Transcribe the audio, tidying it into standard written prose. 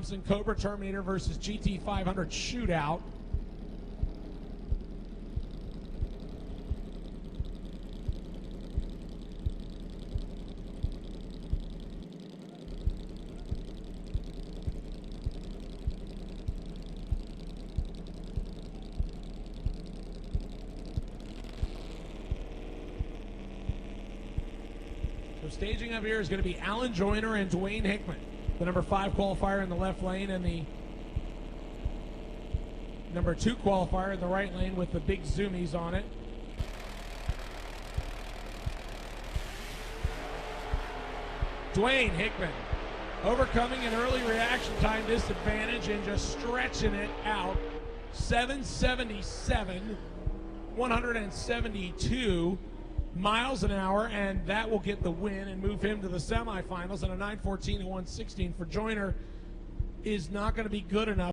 Thompson Cobra Terminator versus GT 500 shootout. So staging up here is going to be Alan Joyner and Dwayne Hickman, the number 5 qualifier in the left lane and the number 2 qualifier in the right lane with the big zoomies on it. Dwayne Hickman overcoming an early reaction time disadvantage and just stretching it out. 777, 172 miles an hour, and that will get the win and move him to the semifinals. And a 9:14 and 1:16 for Joyner is not going to be good enough.